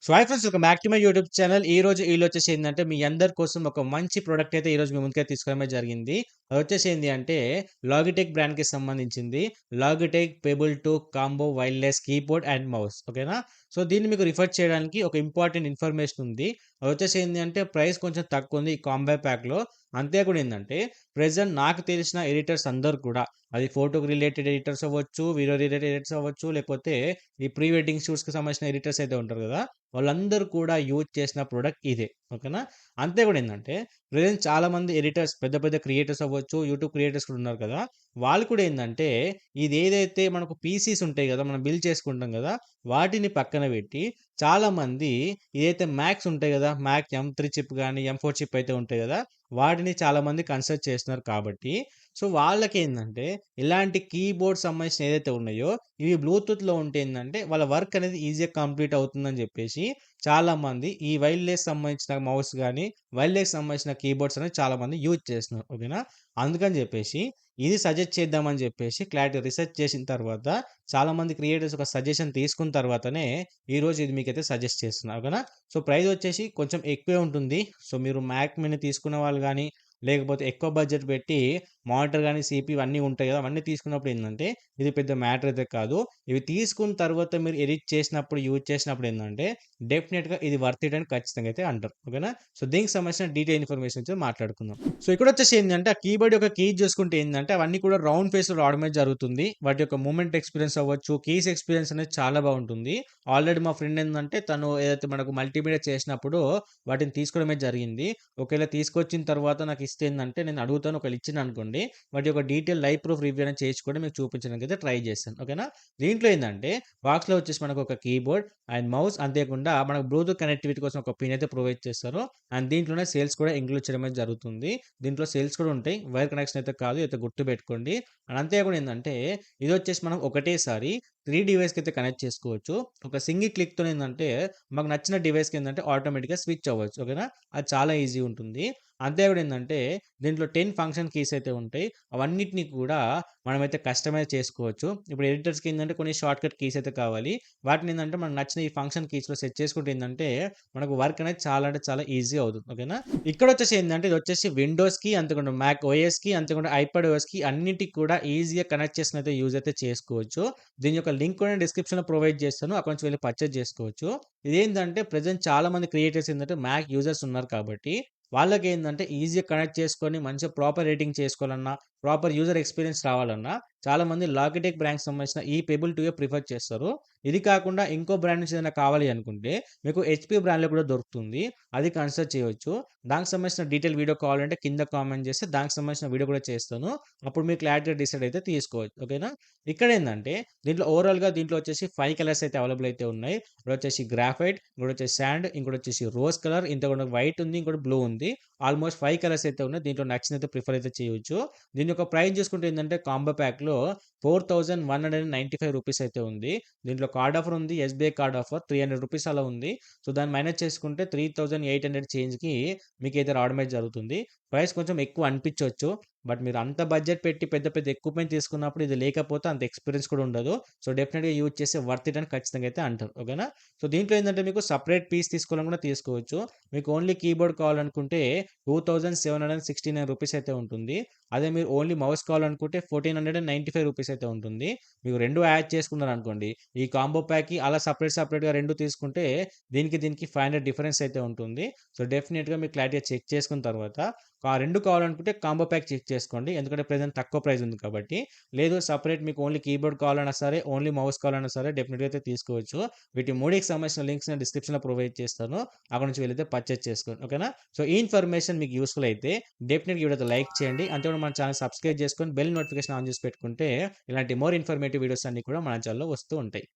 So hi friends, welcome back to my YouTube channel. ఈరోజు ఏంటంటే మీ అందరి కోసం ఒక మంచి ప్రోడక్ట్ అయితే ఈరోజు మీ ముందుకైతే తీసుకురావడమే జరిగింది. అది వచ్చేసి ఏంది అంటే లాగిటెక్ బ్రాండ్‌కి సంబంధించింది. Logitech pebble 2 combo wireless keyboard and mouse. ఓకేనా? సో దీన్ని మీకు రిఫర్ చేయడానికి ఒక ఇంపార్టెంట్ ఇన్ఫర్మేషన్ ఉంది. అది వచ్చేసి ఏంది అంటే ప్రైస్ కొంచెం తక్కువుంది ఈ కాంబో ప్యాక్‌లో. అంతే కూడా ఏందంటే ప్రెజెంట్ నాకు తెలిసిన ఎడిటర్స్ అందరూ కూడా అది ఫోటోకి రిలేటెడ్ ఎడిటర్స్ అవ్వచ్చు, వీడియో రిలేటెడ్ ఎడిటర్స్ అవ్వచ్చు, లేకపోతే ఈ ప్రీ వెడ్డింగ్ షూట్స్‌కి సంబంధించిన ఎడిటర్స్ అయితే ఉంటారు కదా! వాళ్ళందరూ కూడా యూజ్ చేసిన ప్రొడక్ట్ ఇదే. ఓకేనా? అంతే కూడా ఏందంటే ప్రెజెంట్ చాలామంది ఎడిటర్స్ పెద్ద పెద్ద క్రియేటర్స్ అవ్వచ్చు, యూట్యూబ్ క్రియేటర్స్ కూడా ఉన్నారు కదా! వాళ్ళు కూడా ఏందంటే ఇదేదైతే మనకు పీసీస్ ఉంటాయి కదా! మనం బిల్డ్ చేసుకుంటాం కదా! వాటిని పక్కన పెట్టి చాలామంది ఏదైతే మ్యాక్స్ ఉంటాయి కదా! మ్యాక్ ఎం3 చిప్ గాని, ఎం4 చిప్ అయితే ఉంటాయి కదా! వాటిని చాలామంది కన్సిడర్ చేస్తున్నారు కాబట్టి సో వాళ్ళకేందంటే ఇలాంటి కీబోర్డ్ సంబంధించిన ఏదైతే ఉన్నాయో ఇవి బ్లూటూత్‌లో ఉంటే ఏందంటే వాళ్ళ వర్క్ అనేది ఈజీగా కంప్లీట్ అవుతుందని చెప్పేసి చాలామంది ఈ వైర్‌లెస్ సంబంధించిన మౌస్ గాని, వైర్‌లెస్ సంబంధించిన కీబోర్డ్స్ అనేది చాలామంది యూజ్ చేస్తున్నారు. ఓకేనా? అందుకని చెప్పేసి ఇది సజెస్ట్ చేద్దామని చెప్పేసి క్లారిటీ రిసర్చ్ చేసిన తర్వాత చాలామంది క్రియేటర్స్ ఒక సజెషన్ తీసుకున్న తర్వాతనే ఈరోజు ఇది మీకైతే సజెస్ట్ చేస్తున్నా. ఓకేనా? సో ప్రైస్ వచ్చేసి కొంచెం ఎక్కువే ఉంటుంది. సో మీరు మ్యాక్ మినీ తీసుకున్న వాళ్ళు గాని, లేకపోతే ఎక్కువ బడ్జెట్ పెట్టి మానిటర్ గాని, సీపీయూ అన్నీ ఉంటాయి కదా! అవన్నీ తీసుకున్నప్పుడు ఏందంటే ఇది పెద్ద మ్యాటర్ అయితే కాదు. ఇవి తీసుకున్న తర్వాత మీరు ఎడిట్ చేసినప్పుడు, యూజ్ చేసినప్పుడు ఏందంటే డెఫినిట్‌గా ఇది వర్త్ ఇట్ అని ఖచ్చితంగా అయితే అంటారు. ఓకేనా? సో దీనికి సంబంధించిన డీటెయిల్ ఇన్ఫర్మేషన్ అయితే మాట్లాడుకుందాం. సో ఇక్కడొచ్చేసి ఏందంటే ఆ కీబోర్డ్ యొక్క కీస్ చూసుకుంటే ఏందంటే అవన్నీ కూడా రౌండ్ ఫేస్‌లో రావడమే జరుగుతుంది. వాటి యొక్క మూవ్‌మెంట్ ఎక్స్‌పీరియన్స్ అవ్వచ్చు, కీస్ ఎక్స్‌పీరియన్స్ అనేది చాలా బాగుంటుంది. ఆల్రెడీ మా ఫ్రెండ్ ఏందంటే తను ఏదైతే మనకు మల్టీమీడియా చేసినప్పుడు వాటిని తీసుకోవడమే జరిగింది. ఒకవేళ తీసుకొచ్చిన తర్వాత నాకు ఇస్తే ఏందంటే నేను అడుగుతాను. ఒకవేళ ఇచ్చిండనుకోండి వాటి యొక్క డీటెయిల్ లైవ్ ప్రూఫ్ రివ్యూ అనేది చేసి కూడా మీకు చూపించడానికి అయితే ట్రై చేస్తాను. ఓకేనా? దీంట్లో ఏందంటే బాక్స్‌లో వచ్చేసి మనకు ఒక కీబోర్డ్ అండ్ మౌస్ అంతేకాకుండా మనకు బ్లూటూత్ కనెక్టివిటీ కోసం ఒక పిన్ అయితే ప్రొవైడ్ చేస్తారు. అండ్ దీంట్లోనే సేల్స్ కూడా ఇంక్లూడ్ చేయడం అయితే జరుగుతుంది. దీంట్లో సేల్స్ కూడా ఉంటాయి. వైర్ కనెక్షన్ అయితే కాదు. అయితే గుర్తుపెట్టుకోండి. అండ్ అంతేకాకుండా ఏందంటే ఇదొచ్చేసి మనం ఒకటేసారి 3 డివైస్‌కి అయితే కనెక్ట్ చేసుకోవచ్చు. ఒక సింగిల్ క్లిక్‌తోనే ఏందంటే మాకు నచ్చిన డివైస్‌కి ఏందంటే ఆటోమేటిక్‌గా స్విచ్ అవ్వచ్చు. ఓకేనా? అది చాలా ఈజీ ఉంటుంది. అంతే కూడా ఏందంటే దీంట్లో 10 ఫంక్షన్ కీస్ అయితే ఉంటాయి. అవన్నిటిని కూడా మనమైతే కస్టమైజ్ చేసుకోవచ్చు. ఇప్పుడు ఎడిటర్స్‌కి ఏందంటే కొన్ని షార్ట్‌కట్ కీస్ అయితే కావాలి. వాటిని ఏందంటే మనకు నచ్చిన ఈ ఫంక్షన్ కీస్‌లో సెట్ చేసుకుంటే ఏందంటే మనకు వర్క్ అనేది చాలా అంటే చాలా ఈజీ అవుతుంది. ఓకేనా? ఇక్కడొచ్చేసి ఏందంటే ఇదొచ్చేసి విండోస్‌కి అంతేకాకుండా మ్యాక్ ఓఎస్‌కి అంతేకాకుండా ఐపాడ్ ఓఎస్‌కి అన్నిటికి కూడా ఈజీగా కనెక్ట్ చేసుకొని అయితే యూజ్ అయితే చేసుకోవచ్చు. దీని యొక్క లింక్ కూడా డిస్క్రిప్షన్‌లో ప్రొవైడ్ చేస్తాను. అక్కడి నుంచి వెళ్లి పర్చేజ్ చేసుకోవచ్చు. ఇదేంటంటే ప్రెజెంట్ చాలా మంది క్రియేటర్స్ ఏందంటే మ్యాక్ యూజర్స్ ఉన్నారు కాబట్టి వాళ్ళకేందంటే ఈజీగా కనెక్ట్ చేసుకొని మంచిగా ప్రాపర్ రేటింగ్ చేసుకోవాలన్నా, ప్రాపర్ యూజర్ ఎక్స్‌పీరియన్స్ రావాలన్నా చాలామంది లాగిటెక్ బ్రాండ్‌కి సంబంధించిన ఈ పెబుల్ 2 ప్రిఫర్ చేస్తారు. ఇది కాకుండా ఇంకో బ్రాండ్ నుంచి ఏదైనా కావాలి అనుకుంటే మీకు హెచ్‌పీ బ్రాండ్‌లో కూడా దొరుకుతుంది. అది కన్సిడర్ చేయొచ్చు. దానికి సంబంధించిన డీటెయిల్ వీడియో కావాలంటే కింద కామెంట్ చేస్తే దానికి సంబంధించిన వీడియో కూడా చేస్తాను. అప్పుడు మీరు క్లారిటీగా డిసైడ్ అయితే తీసుకోవచ్చు. ఓకేనా? ఇక్కడేందంటే దీంట్లో వచ్చేసి 5 కలర్స్ అయితే అవైలబుల్ అయితే ఉన్నాయి. ఒకటొచ్చేసి గ్రాఫైట్, ఇంకోటొచ్చేసి సాండ్, ఇంకోటొచ్చేసి రోజ్ కలర్, ఇంకొకటి వైట్ ఉంది, ఇంకోటి బ్లూ ఉంది. ఆల్మోస్ట్ 5 కలర్స్ అయితే ఉన్నాయి. దీంట్లో నచ్చినైతే ప్రిఫర్ అయితే చేయొచ్చు. దీని యొక్క ప్రైస్ చూసుకుంటే ఏందంటే కాంబో ప్యాక్‌లో రూ. 4195 అయితే ఉంది. దీంట్లో కార్డ్ ఆఫర్ ఉంది. ఎస్‌బీఐ కార్డ్ ఆఫర్ రూ. 300 అలా ఉంది. సో దాన్ని మైనస్ చేసుకుంటే 3800 చేంజ్‌కి మీకైతే రావడమే జరుగుతుంది. ప్రైస్ కొంచెం ఎక్కువ అనిపించొచ్చు. బట్ మీరు అంత బడ్జెట్ పెట్టి పెద్ద పెద్ద ఎక్విప్‌మెంట్ తీసుకున్నప్పుడు ఇది లేకపోతే అంత ఎక్స్‌పీరియన్స్ కూడా ఉండదు. సో డెఫినిట్‌గా యూజ్ చేస్తే వర్త్ ఇట్ అని ఖచ్చితంగా అయితే అంటారు. ఓకేనా? సో దీంట్లో ఏందంటే మీకు సెపరేట్ పీస్ తీసుకోవాలని కూడా తీసుకోవచ్చు. మీకు ఓన్లీ కీబోర్డ్ కావాలనుకుంటే రూ. 2769 అయితే ఉంటుంది. అదే మీరు ఓన్లీ మౌస్ కావాలనుకుంటే రూ. 1495 అయితే ఉంటుంది. మీకు 2 యాడ్ చేసుకున్నారనుకోండి, ఈ కాంబో ప్యాక్‌కి అలా సెపరేట్‌గా 2 తీసుకుంటే దీనికి 500 డిఫరెన్స్ అయితే ఉంటుంది. సో డెఫినిట్‌గా మీరు క్లారిటీగా చెక్ చేసుకున్న తర్వాత ఆ 2 కావాలనుకుంటే కాంబో ప్యాక్ చెక్ చేసుకోండి. ఎందుకంటే ప్రెజెంట్ తక్కువ ప్రైస్ ఉంది కాబట్టి. లేదు సెపరేట్ మీకు ఓన్లీ కీబోర్డ్ కావాలన్నా సరే, ఓన్లీ మౌస్ కావాలన్నా సరే డెఫినిట్‌గా అయితే తీసుకోవచ్చు. వీటి మూడిటికి సంబంధించిన లింక్స్ నేను డిస్క్రిప్షన్‌లో ప్రొవైడ్ చేస్తాను. అక్కడ నుంచి వెళ్ళైతే పర్చేజ్ చేసుకోండి. ఓకేనా? సో ఈ ఇన్ఫర్మేషన్ మీకు యూజ్‌ఫుల్ అయితే డెఫినిట్‌గా ఈ వీడియో అయితే లైక్ చేయండి. అంతేకాకుండా మన ఛానెల్ సబ్స్క్రైబ్ చేసుకొని బెల్ నోటిఫికేషన్ ఆన్ చేసి పెట్టుకుంటే ఇలాంటి మోర్ ఇన్ఫర్మేటివ్ వీడియోస్ అన్నీ కూడా మన ఛానెల్‌లో వస్తూ ఉంటాయి.